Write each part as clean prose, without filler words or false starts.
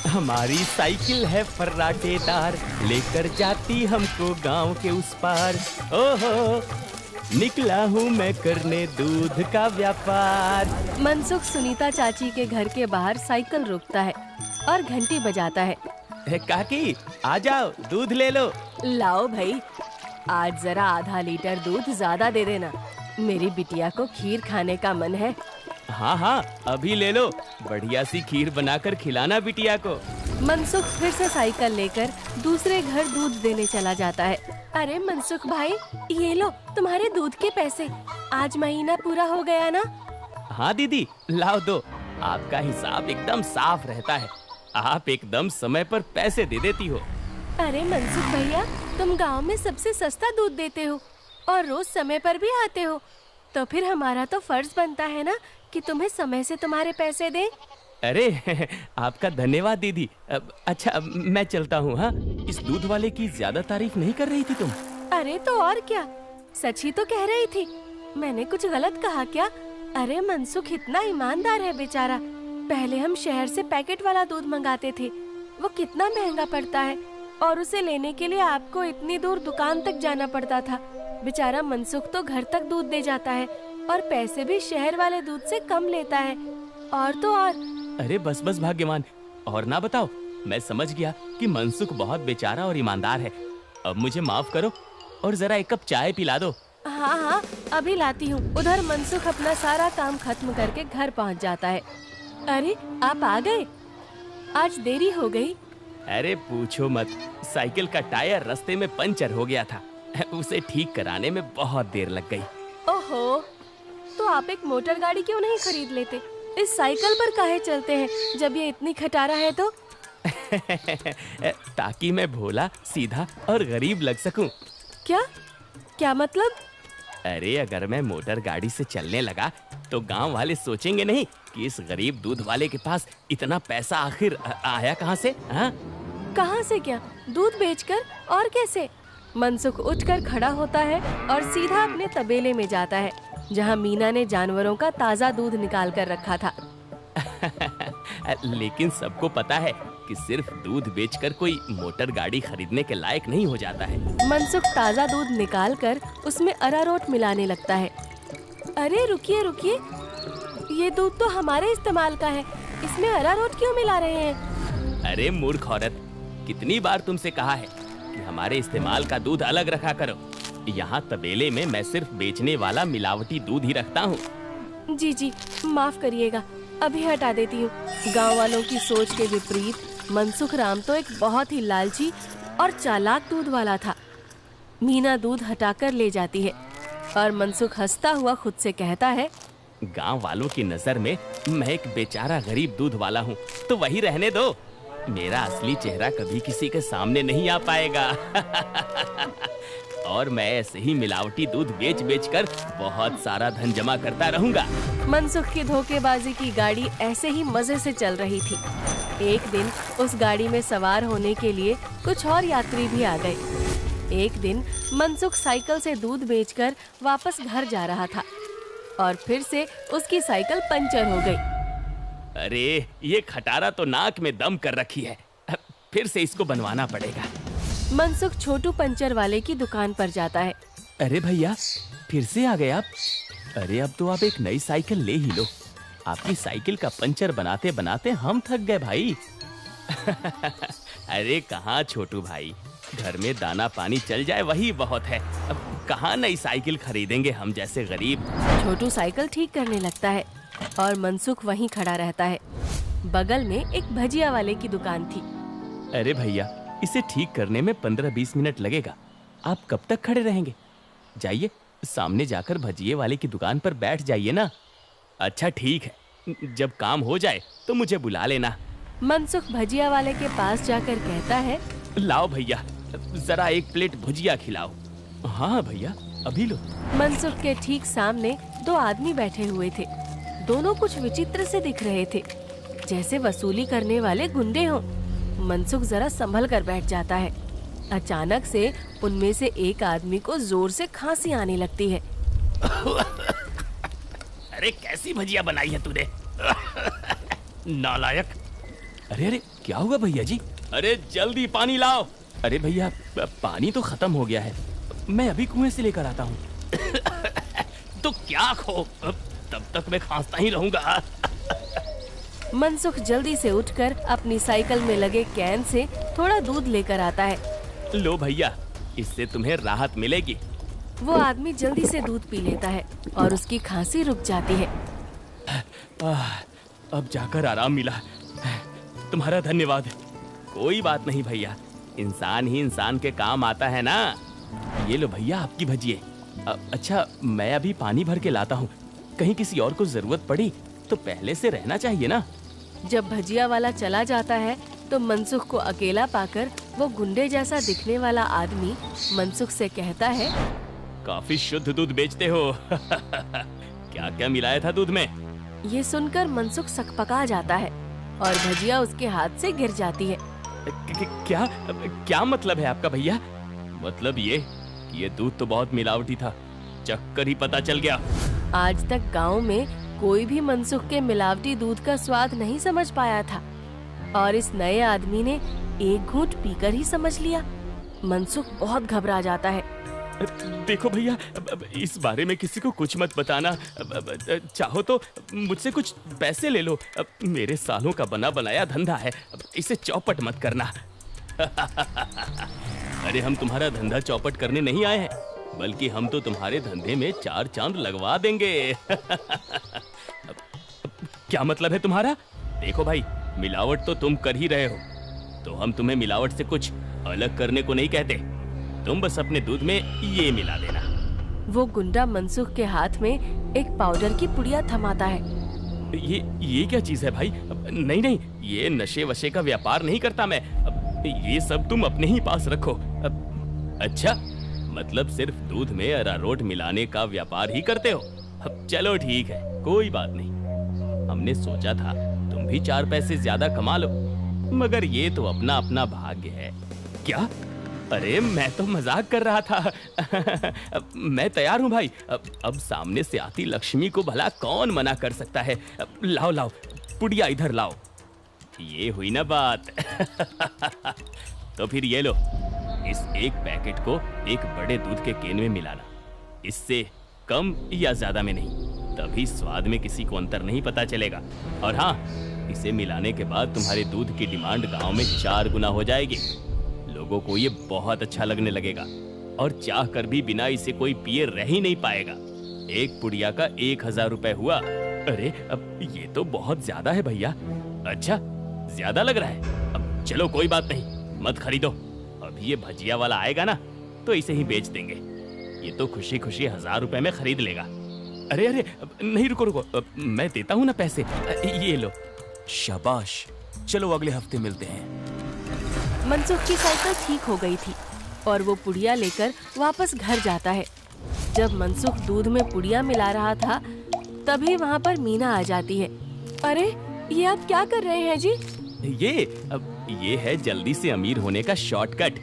हमारी साइकिल है फर्राटेदार, लेकर जाती हमको गांव के उस पार। ओहो, निकला हूँ मैं करने दूध का व्यापार। मनसुख सुनीता चाची के घर के बाहर साइकिल रोकता है और घंटी बजाता है। काकी, आ जाओ, दूध ले लो। लाओ भाई, आज जरा आधा लीटर दूध ज्यादा दे देना, मेरी बिटिया को खीर खाने का मन है। हाँ हाँ, अभी ले लो, बढ़िया सी खीर बनाकर खिलाना बिटिया को। मनसुख फिर से साइकिल लेकर दूसरे घर दूध देने चला जाता है। अरे मनसुख भाई, ये लो तुम्हारे दूध के पैसे, आज महीना पूरा हो गया ना? हाँ दीदी, लाओ दो, आपका हिसाब एकदम साफ रहता है, आप एकदम समय पर पैसे दे देती हो। अरे मनसुख भैया, तुम गांव में सबसे सस्ता दूध देते हो और रोज समय पर भी आते हो, तो फिर हमारा तो फर्ज बनता है ना कि तुम्हें समय से तुम्हारे पैसे दें। अरे आपका धन्यवाद दीदी। अच्छा, मैं चलता हूँ। हाँ, इस दूध वाले की ज्यादा तारीफ नहीं कर रही थी तुम? अरे तो और क्या, सच ही तो कह रही थी, मैंने कुछ गलत कहा क्या? अरे मनसुख इतना ईमानदार है बेचारा। पहले हम शहर से पैकेट वाला दूध मंगाते थे, वो कितना महंगा पड़ता है, और उसे लेने के लिए आपको इतनी दूर दुकान तक जाना पड़ता था। बेचारा मनसुख तो घर तक दूध दे जाता है और पैसे भी शहर वाले दूध से कम लेता है। और तो और। अरे बस बस भाग्यवान, और ना बताओ, मैं समझ गया कि मनसुख बहुत बेचारा और ईमानदार है। अब मुझे माफ करो और जरा एक कप चाय पिला दो। हाँ हाँ, अभी लाती हूँ। उधर मनसुख अपना सारा काम खत्म करके घर पहुँच जाता है। अरे आप आ गए, आज देरी हो गई। अरे पूछो मत, साइकिल का टायर रास्ते में पंचर हो गया था, उसे ठीक कराने में बहुत देर लग गई। ओहो, तो आप एक मोटर गाड़ी क्यों नहीं खरीद लेते? इस साइकिल पर काहे चलते हैं जब ये इतनी खटारा है तो? ताकि मैं भोला, सीधा और गरीब लग सकूं। क्या क्या मतलब? अरे अगर मैं मोटर गाड़ी से चलने लगा तो गांव वाले सोचेंगे नहीं कि इस गरीब दूध वाले के पास इतना पैसा आखिर आया कहां से? हाँ, कहां से क्या? दूध बेचकर? और कैसे? मनसुख उठकर खड़ा होता है और सीधा अपने तबेले में जाता है, जहां मीना ने जानवरों का ताजा दूध निकाल कर रखा था। लेकिन सबको पता है कि सिर्फ दूध बेचकर कोई मोटर गाड़ी खरीदने के लायक नहीं हो जाता है। मनसुख ताजा दूध निकालकर उसमें अरारोट मिलाने लगता है। अरे रुकिए रुकिए, ये दूध तो हमारे इस्तेमाल का है, इसमें अरारोट क्यों मिला रहे हैं? अरे मूर्ख औरत, कितनी बार तुमसे कहा है कि हमारे इस्तेमाल का दूध अलग रखा करो। यहाँ तबेले में मैं सिर्फ बेचने वाला मिलावटी दूध ही रखता हूँ। जी जी, माफ करिएगा, अभी हटा देती हूँ। गांव वालों की सोच के विपरीत मनसुख राम तो एक बहुत ही लालची और चालाक दूध वाला था। मीना दूध हटाकर ले जाती है और मनसुख हंसता हुआ खुद से कहता है, गांव वालों की नजर में मैं एक बेचारा गरीब दूध वाला हूँ, तो वही रहने दो। मेरा असली चेहरा कभी किसी के सामने नहीं आ पाएगा। और मैं ऐसे ही मिलावटी दूध बेच बेच कर बहुत सारा धन जमा करता रहूंगा। मनसुख की धोखेबाजी की गाड़ी ऐसे ही मजे से चल रही थी। एक दिन उस गाड़ी में सवार होने के लिए कुछ और यात्री भी आ गए। एक दिन मनसुख साइकिल से दूध बेचकर वापस घर जा रहा था और फिर से उसकी साइकिल पंचर हो गई। अरे ये खटारा तो नाक में दम कर रखी है, फिर से इसको बनवाना पड़ेगा। मनसुख छोटू पंचर वाले की दुकान पर जाता है। अरे भैया, फिर से आ गए आप? अरे अब तो आप एक नई साइकिल ले ही लो, आपकी साइकिल का पंचर बनाते बनाते हम थक गए भाई। अरे कहाँ छोटू भाई, घर में दाना पानी चल जाए वही बहुत है, अब कहाँ नई साइकिल खरीदेंगे हम जैसे गरीब। छोटू साइकिल ठीक करने लगता है और मनसुख वहीं खड़ा रहता है। बगल में एक भजिया वाले की दुकान थी। अरे भैया, इसे ठीक करने में 15-20 मिनट लगेगा, आप कब तक खड़े रहेंगे? जाइए, सामने जाकर भजिए वाले की दुकान पर बैठ जाइए ना। अच्छा ठीक है, जब काम हो जाए तो मुझे बुला लेना। मनसुख भजिया वाले के पास जाकर कहता है, लाओ भैया, जरा एक प्लेट भुजिया खिलाओ। हाँ भैया, अभी लो। मनसुख के ठीक सामने दो आदमी बैठे हुए थे। दोनों कुछ विचित्र से दिख रहे थे, जैसे वसूली करने वाले गुंडे हों। मनसुख जरा संभल कर बैठ जाता है। अचानक से उनमें से एक आदमी को जोर से खांसी आने लगती है। अरे कैसी भजिया बनाई है तूने? नालायक, अरे अरे क्या हुआ भैया जी? अरे जल्दी पानी लाओ। अरे भैया पानी तो खत्म हो गया है, मैं अभी कुएं से लेकर आता हूँ। तो क्या खो, तब तक मैं खांसता ही रहूंगा। मनसुख जल्दी से उठकर अपनी साइकिल में लगे कैन से थोड़ा दूध लेकर आता है। लो भैया, इससे तुम्हें राहत मिलेगी। वो आदमी जल्दी से दूध पी लेता है और उसकी खांसी रुक जाती है। अब जाकर आराम मिला, तुम्हारा धन्यवाद। कोई बात नहीं भैया, इंसान ही इंसान के काम आता है ना। ये लो भैया आपकी भजिए। अच्छा मैं अभी पानी भर के लाता हूँ, कहीं किसी और को जरूरत पड़ी तो पहले से रहना चाहिए ना। जब भजिया वाला चला जाता है तो मनसुख को अकेला पाकर वो गुंडे जैसा दिखने वाला आदमी मनसुख से कहता है, काफी शुद्ध दूध बेचते हो। क्या क्या मिलाया था दूध में? ये सुनकर मनसुख सकपका जाता है और भजिया उसके हाथ से गिर जाती है। क्या क्या मतलब है आपका भैया? मतलब ये कि ये दूध तो बहुत मिलावटी था, चक्कर ही पता चल गया। आज तक गांव में कोई भी मनसुख के मिलावटी दूध का स्वाद नहीं समझ पाया था और इस नए आदमी ने एक घूंट पीकर ही समझ लिया। मनसुख बहुत घबरा जाता है। देखो भैया, इस बारे में किसी को कुछ मत बताना। चाहो तो मुझसे कुछ पैसे ले लो, मेरे सालों का बना बनाया धंधा है, इसे चौपट मत करना। अरे हम तुम्हारा धंधा चौपट करने नहीं आए हैं, बल्कि हम तो तुम्हारे धंधे में 4 चांद लगवा देंगे। क्या मतलब है तुम्हारा? देखो भाई, मिलावट तो तुम कर ही रहे हो, तो हम तुम्हें मिलावट से कुछ अलग करने को नहीं कहते। तुम बस अपने दूध में ये मिला देना। वो गुंडा मनसुख के हाथ में एक पाउडर की पुड़िया थमाता है। ये क्या चीज है भाई? नहीं नहीं, ये नशे वशे का व्यापार नहीं करता मैं। ये सब तुम अपने ही पास रखो। अच्छा, मतलब सिर्फ दूध में अरारोट मिलाने का व्यापार ही करते हो? चलो ठीक है, कोई बात नहीं। हमने सोचा था तुम भी 4 पैसे ज्यादा कमा लो, मगर ये तो अपना अपना भाग्य है। क्या? अरे मैं तो मजाक कर रहा था। मैं तैयार हूँ भाई। अब सामने से आती लक्ष्मी को भला कौन मना कर सकता है। लाओ लाओ, पुड़िया इधर लाओ। ये हुई ना बात। तो फिर ये लो, इस एक पैकेट को एक बड़े दूध के केन में मिलाना। इससे कम या ज्यादा में नहीं, तभी स्वाद में किसी को अंतर नहीं पता चलेगा। और हाँ, इसे मिलाने के बाद तुम्हारे दूध की डिमांड गांव में 4 गुना हो जाएगी। लोगों को ये बहुत अच्छा लगने लगेगा और चाह कर भी बिना इसे कोई पिए रह ही नहीं पाएगा। एक पुड़िया का 1000 रुपए हुआ। अरे अब ये तो बहुत ज्यादा है भैया। अच्छा, ज्यादा लग रहा है? अब चलो कोई बात नहीं, मत खरीदो। अभी ये भजिया वाला आएगा ना, तो इसे ही बेच देंगे। ये तो खुशी खुशी 1000 रुपए में खरीद लेगा। अरे अरे नहीं, रुको रुको, मैं देता हूँ ना पैसे। ये लो। शाबाश, चलो अगले हफ्ते मिलते हैं। मनसुख की साइकिल ठीक हो गई थी और वो पुड़िया लेकर वापस घर जाता है। जब मनसुख दूध में पुड़िया मिला रहा था, तभी वहाँ पर मीना आ जाती है। अरे ये आप क्या कर रहे हैं जी? ये है जल्दी से अमीर होने का शॉर्टकट।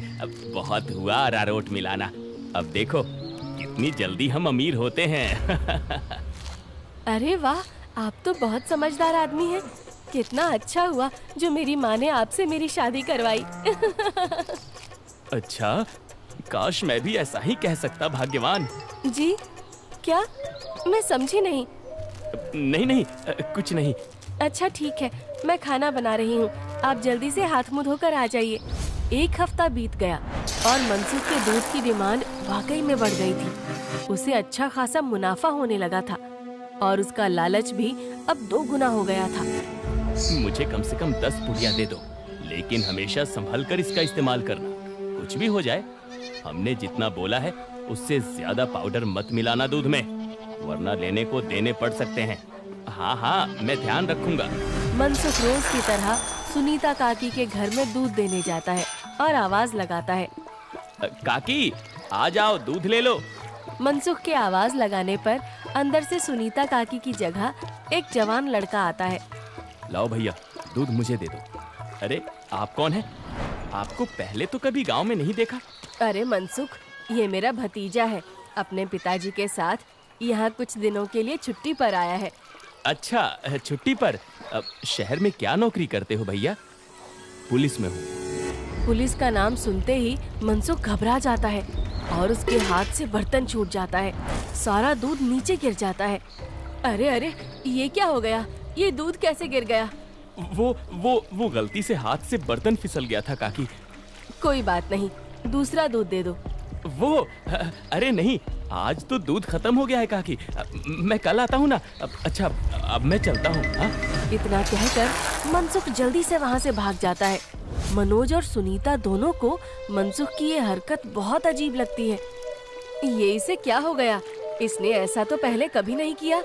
बहुत हुआ अरारोट मिलाना, अब देखो कितनी जल्दी हम अमीर होते हैं। अरे वाह, आप तो बहुत समझदार आदमी हैं। कितना अच्छा हुआ जो मेरी माँ ने आपसे मेरी शादी करवाई। अच्छा, काश मैं भी ऐसा ही कह सकता, भाग्यवान। जी क्या? मैं समझी नहीं। नहीं नहीं, कुछ नहीं। अच्छा ठीक है, मैं खाना बना रही हूँ, आप जल्दी से हाथ मुंह धोकर आ जाइए। 1 हफ्ता बीत गया और मनसुख के दूध की डिमांड वाकई में बढ़ गई थी। उसे अच्छा खासा मुनाफा होने लगा था और उसका लालच भी अब 2 गुना हो गया था। मुझे कम से कम 10 पुड़िया दे दो, लेकिन हमेशा संभल कर इसका इस्तेमाल करना। कुछ भी हो जाए, हमने जितना बोला है उससे ज्यादा पाउडर मत मिलाना दूध में, वरना लेने को देने पड़ सकते हैं। हाँ हाँ, मैं ध्यान रखूंगा। मनसुख रोज की तरह सुनीता काकी के घर में दूध देने जाता है और आवाज लगाता है, काकी आ जाओ, दूध ले लो। मनसुख के आवाज लगाने पर अंदर से सुनीता काकी की जगह एक जवान लड़का आता है। लाओ भैया, दूध मुझे दे दो। अरे आप कौन है? आपको पहले तो कभी गांव में नहीं देखा। अरे मनसुख, ये मेरा भतीजा है, अपने पिताजी के साथ यहाँ कुछ दिनों के लिए छुट्टी पर आया है। अच्छा, छुट्टी पर? शहर में क्या नौकरी करते हो भैया? पुलिस में हूँ। पुलिस का नाम सुनते ही मनसुख घबरा जाता है और उसके हाथ से बर्तन छूट जाता है। सारा दूध नीचे गिर जाता है। अरे अरे, ये क्या हो गया? ये दूध कैसे गिर गया? वो गलती से हाथ से बर्तन फिसल गया था काकी। कोई बात नहीं, दूसरा दूध दे दो। अरे नहीं, आज तो दूध खत्म हो गया है काकी। मैं कल आता हूँ ना। अच्छा, अब मैं चलता हूँ। इतना कहकर मनसुख जल्दी से वहाँ से भाग जाता है। मनोज और सुनीता दोनों को मनसुख की ये हरकत बहुत अजीब लगती है। ये इसे क्या हो गया? इसने ऐसा तो पहले कभी नहीं किया।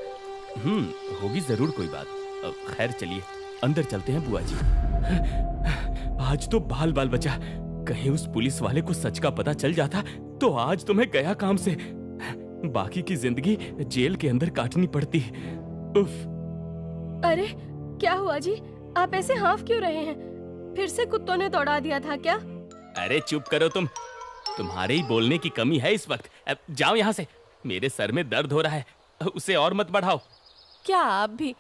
होगी जरूर कोई बात। खैर चलिए अंदर चलते हैं बुआ जी। आज तो बाल बाल बचा। कहीं उस पुलिस वाले को सच का पता चल जाता तो आज तो मैं गया काम से। बाकी की जिंदगी जेल के अंदर काटनी पड़ती। उफ। अरे क्या हुआ जी? आप ऐसे हाफ क्यों रहे हैं? फिर से कुत्तों ने दौड़ा दिया था क्या? अरे चुप करो तुम। तुम्हारे ही बोलने की कमी है इस वक्त। अब जाओ यहाँ से। मेरे सर में दर्द हो रहा है, उसे और मत बढ़ाओ। क्या आप भी?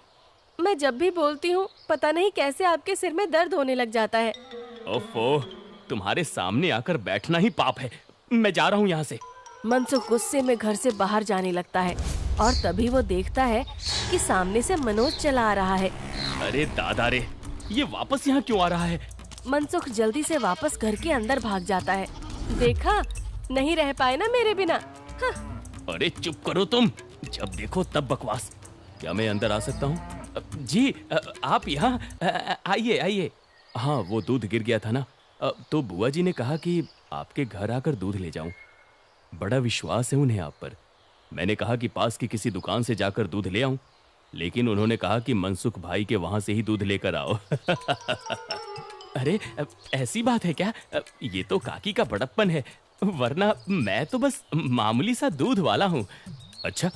मैं जब भी बोलती हूँ पता नहीं कैसे आपके सिर में दर्द होने लग जाता है। ओफो, तुम्हारे सामने आकर बैठना ही पाप है। मैं जा रहा हूँ यहाँ से। मनसुख गुस्से में घर से बाहर जाने लगता है और तभी वो देखता है कि सामने से मनोज चला आ रहा है। अरे दादा रे, ये वापस यहाँ क्यों आ रहा है? मनसुख जल्दी से वापस घर के अंदर भाग जाता है। देखा, नहीं रह पाए ना मेरे बिना। हाँ। अरे चुप करो तुम, जब देखो तब बकवास। क्या मैं अंदर आ सकता हूँ? जी आप यहाँ आइए आइए। हाँ, वो दूध गिर गया था ना, तो बुआ जी ने कहा कि आपके घर आकर दूध ले जाऊं। बड़ा विश्वास है उन्हें आप पर। मैंने कहा कि पास की किसी दुकान से जाकर दूध ले आऊं, लेकिन उन्होंने कहा कि मनसुख भाई के वहां से ही दूध लेकर आओ। अरे ऐसी बात है क्या? ये तो काकी का बड़प्पन है, वरना मैं तो बस मामूली सा दूध वाला हूँ। अच्छा,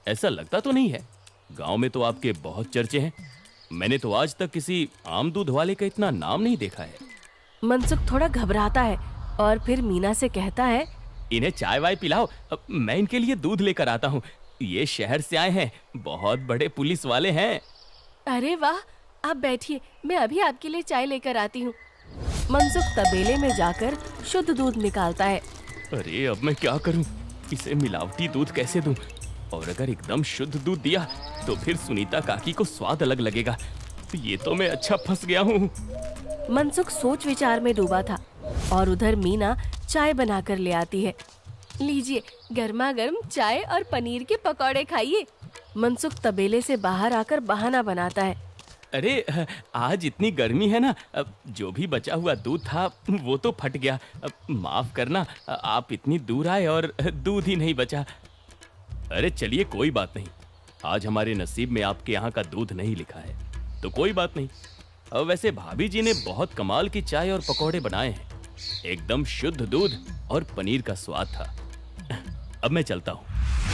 ऐसा लगता तो नहीं है। गांव में तो आपके बहुत चर्चे हैं। मैंने तो आज तक किसी आम दूध वाले का इतना नाम नहीं देखा है। मनसुख थोड़ा घबराता है और फिर मीना से कहता है, इन्हें चाय वाय पिलाओ, मैं इनके लिए दूध लेकर आता हूँ। ये शहर से आए हैं, बहुत बड़े पुलिस वाले हैं। अरे वाह, आप बैठिए, मैं अभी आपके लिए चाय लेकर आती हूँ। मनसुख तबेले में जाकर शुद्ध दूध निकालता है। अरे अब मैं क्या करूँ? इसे मिलावटी दूध कैसे दूँ? और अगर एकदम शुद्ध दूध दिया तो फिर सुनीता काकी को स्वाद अलग लगेगा। ये तो मैं अच्छा फंस गया हूँ। मनसुख सोच विचार में डूबा था और उधर मीना चाय बनाकर ले आती है। लीजिए, गर्मा गर्म चाय और पनीर के पकौड़े खाइए। मनसुख तबेले से बाहर आकर बहाना बनाता है। अरे आज इतनी गर्मी है ना, जो भी बचा हुआ दूध था वो तो फट गया। माफ करना, आप इतनी दूर आए और दूध ही नहीं बचा। अरे चलिए कोई बात नहीं, आज हमारे नसीब में आपके यहाँ का दूध नहीं लिखा है तो कोई बात नहीं। वैसे भाभी जी ने बहुत कमाल की चाय और पकौड़े बनाए हैं। एकदम शुद्ध दूध और पनीर का स्वाद था। अब मैं चलता हूँ।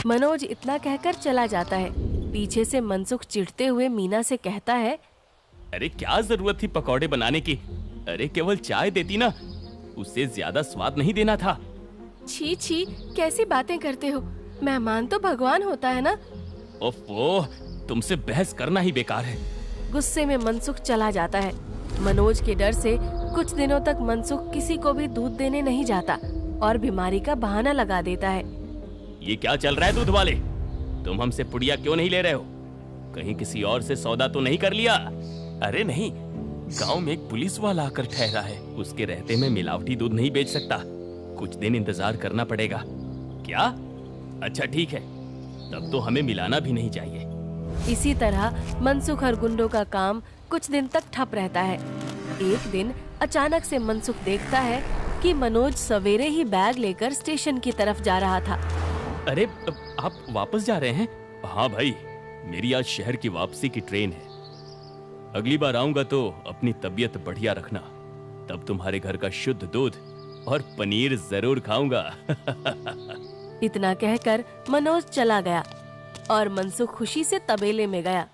मनोज इतना कहकर चला जाता है। पीछे से मनसुख चिढ़ते हुए मीना से कहता है, अरे क्या जरूरत थी पकौड़े बनाने की? अरे केवल चाय देती ना, उससे ज्यादा स्वाद नहीं देना था। छी छी, कैसी बातें करते हो? मेहमान तो भगवान होता है ना। ओफो, तुमसे बहस करना ही बेकार है। गुस्से में मनसुख चला जाता है। मनोज के डर से कुछ दिनों तक मनसुख किसी को भी दूध देने नहीं जाता और बीमारी का बहाना लगा देता है। ये क्या चल रहा है दूध वाले? तुम हमसे पुड़िया क्यों नहीं ले रहे हो? कहीं किसी और से सौदा तो नहीं कर लिया? अरे नहीं, गांव में एक पुलिस वाला आकर ठहरा है। उसके रहते मैं मिलावटी दूध नहीं बेच सकता। कुछ दिन इंतजार करना पड़ेगा। क्या? अच्छा ठीक है, तब तो हमें मिलाना भी नहीं चाहिए। इसी तरह मनसुख और गुंडों का काम कुछ दिन तक ठप रहता है। एक दिन अचानक से मनसुख देखता है कि मनोज सवेरे ही बैग लेकर स्टेशन की तरफ जा रहा था। अरे आप वापस जा रहे हैं? हाँ भाई, मेरी आज शहर की वापसी की ट्रेन है। अगली बार आऊंगा तो अपनी तबीयत बढ़िया रखना, तब तुम्हारे घर का शुद्ध दूध और पनीर जरूर खाऊंगा। इतना कहकर मनोज चला गया और मनसुख खुशी से तबेले में गया।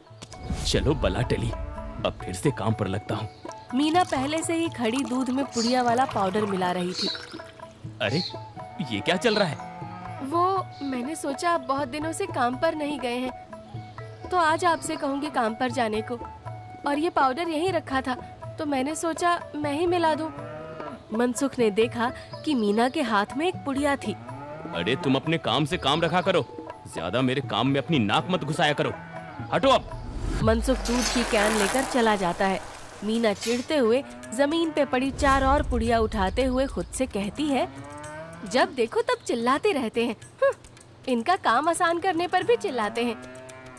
चलो बला टली, अब फिर से काम पर लगता हूँ। मीना पहले से ही खड़ी दूध में पुड़िया वाला पाउडर मिला रही थी। अरे ये क्या चल रहा है? वो मैंने सोचा आप बहुत दिनों से काम पर नहीं गए हैं तो आज आपसे कहूँगी काम पर जाने को, और ये पाउडर यहीं रखा था, तो मैंने सोचा मैं ही मिला दूं। मनसुख ने देखा कि मीना के हाथ में एक पुड़िया थी। अरे तुम अपने काम से काम रखा करो, ज्यादा मेरे काम में अपनी नाक मत घुसाया करो। हटो अब। मनसुख दूध की कैन लेकर चला जाता है। मीना चिढ़ते हुए जमीन पे पड़ी 4 और पुड़िया उठाते हुए खुद से कहती है, जब देखो तब चिल्लाते रहते हैं। इनका काम आसान करने पर भी चिल्लाते हैं।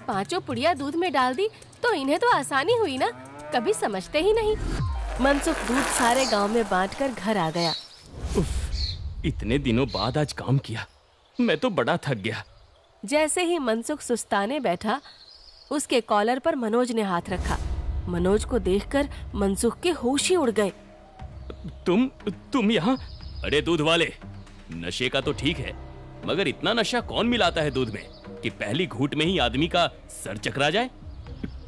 5 पुड़िया दूध में डाल दी तो इन्हें तो आसानी हुई ना, कभी समझते ही नहीं। मनसुख दूध सारे गांव में बांटकर घर आ गया। उफ, इतने दिनों बाद आज काम किया, मैं तो बड़ा थक गया। जैसे ही मनसुख सुस्ताने बैठा, उसके कॉलर पर मनोज ने हाथ रखा। मनोज को देखकर मनसुख के होश ही उड़ गए। तुम यहाँ? अरे दूध वाले, नशे का तो ठीक है, मगर इतना नशा कौन मिलाता है दूध में कि पहली घूंट में ही आदमी का सर चकरा जाए?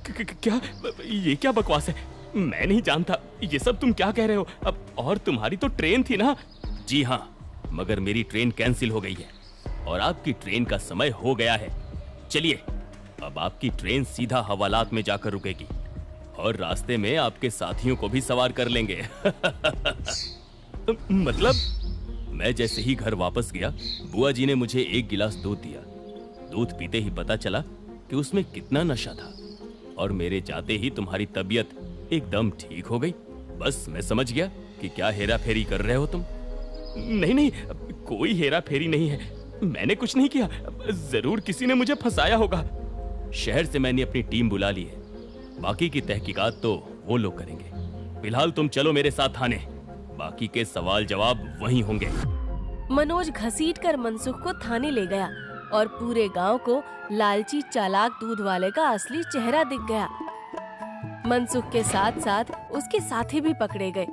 क्या ये क्या बकवास है? मैं नहीं जानता ये सब तुम क्या कह रहे हो। अब और तुम्हारी तो ट्रेन थी ना? जी हाँ, मगर मेरी ट्रेन कैंसिल हो गई है और आपकी ट्रेन का समय हो गया है। चलिए, अब आपकी ट्रेन सीधा हवालात में जाकर रुकेगी और रास्ते में आपके साथियों को भी सवार कर लेंगे। मतलब मैं जैसे ही घर वापस गया, बुआ जी ने मुझे 1 गिलास दूध दिया। दूध पीते ही पता चला कि उसमें कितना नशा था और मेरे जाते ही तुम्हारी तबीयत एकदम ठीक हो गई। बस मैं समझ गया कि क्या हेरा फेरी कर रहे हो तुम। नहीं, कोई हेरा फेरी नहीं है, मैंने कुछ नहीं किया। जरूर किसी ने मुझे फंसाया होगा। शहर से मैंने अपनी टीम बुला ली है, बाकी की तहकीकात तो वो लोग करेंगे। फिलहाल तुम चलो मेरे साथ थाने, बाकी के सवाल जवाब वहीं होंगे। मनोज घसीटकर मनसुख को थाने ले गया और पूरे गांव को लालची चालाक दूध वाले का असली चेहरा दिख गया। मनसुख के साथ साथ उसके साथी भी पकड़े गए।